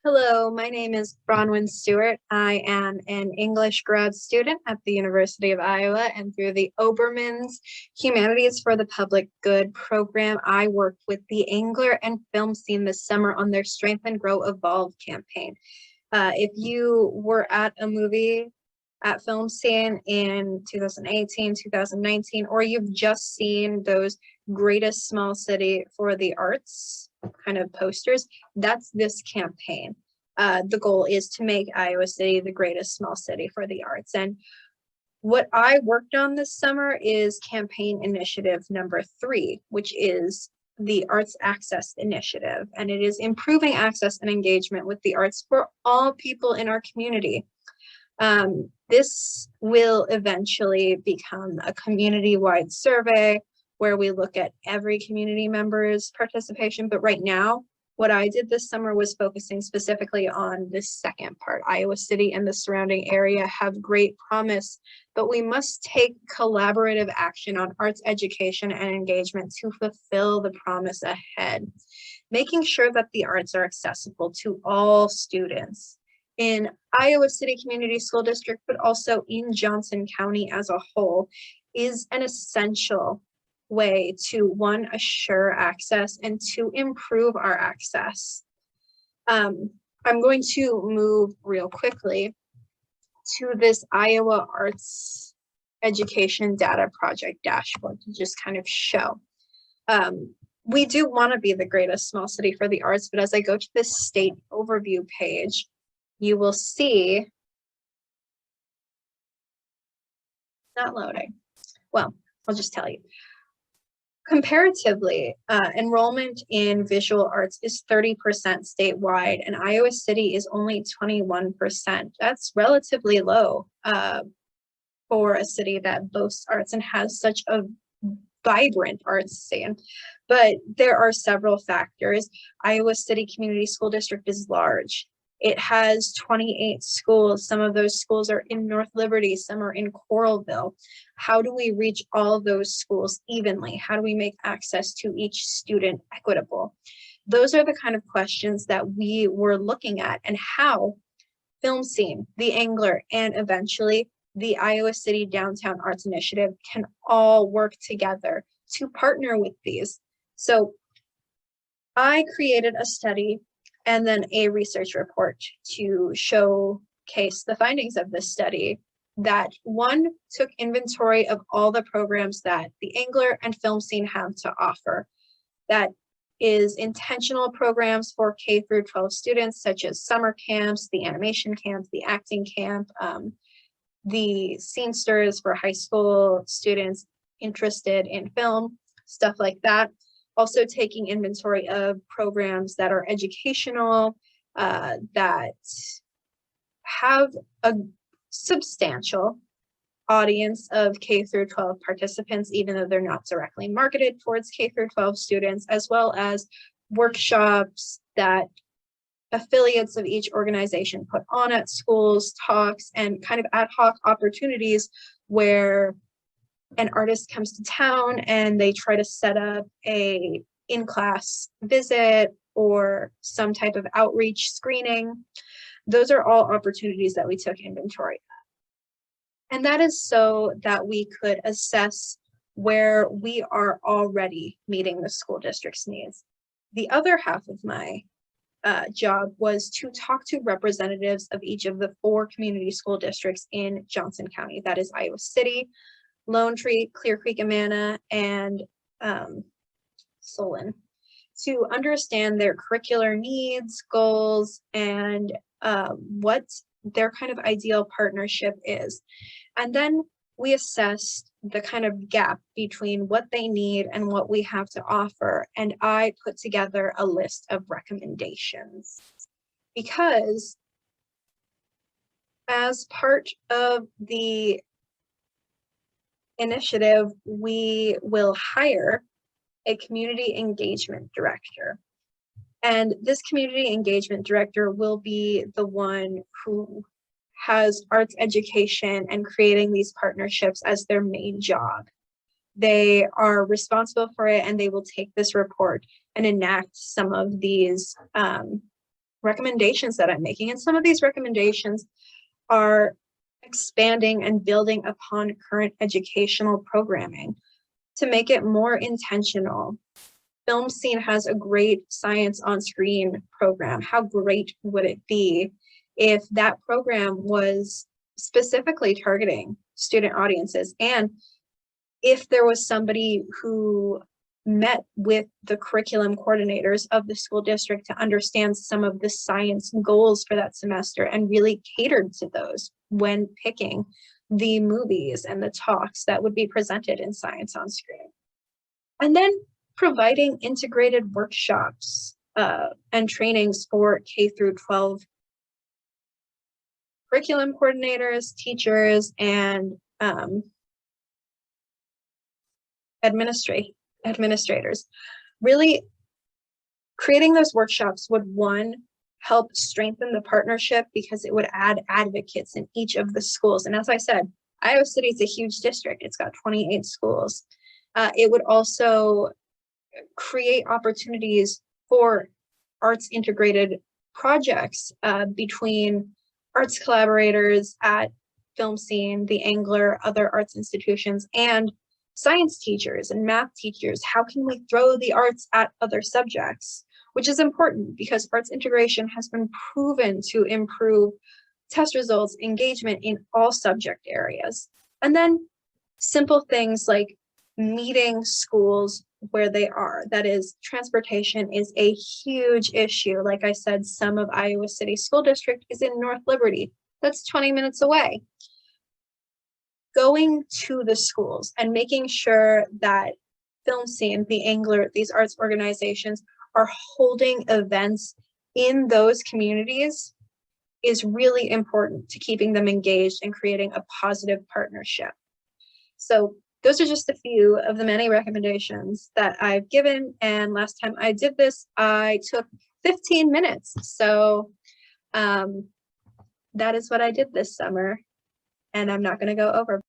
Hello, my name is Bronwyn Stewart. I am an English grad student at the University of Iowa, and through the Oberman's Humanities for the Public Good program, I worked with the Englert and Filmscene this summer on their Strengthen, Grow, Evolve campaign. If you were at a movie at Filmscene in 2018, 2019, or you've just seen those greatest small city for the arts kind of posters, that's this campaign. The goal is to make Iowa City the greatest small city for the arts. And what I worked on this summer is campaign initiative number 3, which is the Arts Access Initiative. And it is improving access and engagement with the arts for all people in our community. This will eventually become a community-wide survey where we look at every community member's participation. But right now, what I did this summer was focusing specifically on this second part. Iowa City and the surrounding area have great promise, but we must take collaborative action on arts education and engagement to fulfill the promise ahead, making sure that the arts are accessible to all students in Iowa City Community School District, but also in Johnson County as a whole, is an essential way to, 1, assure access, and 2, improve our access. I'm going to move real quickly to this Iowa Arts Education Data Project dashboard to just kind of show. We do want to be the greatest small city for the arts, but as I go to this state overview page, you will see, not loading. Well, I'll just tell you. Comparatively, enrollment in visual arts is 30% statewide, and Iowa City is only 21%. That's relatively low for a city that boasts arts and has such a vibrant arts scene. But there are several factors. Iowa City Community School District is large. It has 28 schools. Some of those schools are in North Liberty, some are in Coralville. How do we reach all those schools evenly? How do we make access to each student equitable? Those are the kind of questions that we were looking at, and how Filmscene, the Englert, and eventually the Iowa City Downtown Arts Initiative can all work together to partner with these. So I created a study and then a research report to showcase the findings of this study that, 1, took inventory of all the programs that the Englert and Filmscene have to offer. That is intentional programs for K through 12 students, such as summer camps, the animation camp, the acting camp, the scenesters for high school students interested in film, stuff like that. Also taking inventory of programs that are educational, that have a substantial audience of K through 12 participants, even though they're not directly marketed towards K through 12 students, as well as workshops that affiliates of each organization put on at schools, talks, and kind of ad hoc opportunities where an artist comes to town and they try to set up a in-class visit or some type of outreach screening. Those are all opportunities that we took inventory of. And that is so that we could assess where we are already meeting the school district's needs. The other half of my job was to talk to representatives of each of the 4 community school districts in Johnson County. That is Iowa City, Lone Tree, Clear Creek, Amana, and Solon, to understand their curricular needs, goals, and what their kind of ideal partnership is. And then we assessed the kind of gap between what they need and what we have to offer. And I put together a list of recommendations, because as part of the initiative, we will hire a community engagement director. And this community engagement director will be the one who has arts education and creating these partnerships as their main job. They are responsible for it, and they will take this report and enact some of these recommendations that I'm making. And some of these recommendations are expanding and building upon current educational programming to make it more intentional. Filmscene has a great science on screen program. How great would it be if that program was specifically targeting student audiences, and if there was somebody who met with the curriculum coordinators of the school district to understand some of the science goals for that semester and really catered to those when picking the movies and the talks that would be presented in Science on Screen. And then providing integrated workshops and trainings for K through 12 curriculum coordinators, teachers, and administrators. Really creating those workshops would, one, help strengthen the partnership because it would add advocates in each of the schools. And as I said, Iowa City is a huge district. It's got 28 schools. It would also create opportunities for arts integrated projects between arts collaborators at Filmscene, the Englert, other arts institutions, and science teachers and math teachers. How can we throw the arts at other subjects? Which is important because arts integration has been proven to improve test results, engagement in all subject areas. And then simple things like meeting schools where they are. That is, transportation is a huge issue. Like I said, some of Iowa City School District is in North Liberty. That's 20 minutes away. Going to the schools and making sure that Filmscene, the Englert, these arts organizations are holding events in those communities is really important to keeping them engaged and creating a positive partnership. So those are just a few of the many recommendations that I've given. And last time I did this, I took 15 minutes. So that is what I did this summer. And I'm not going to go over.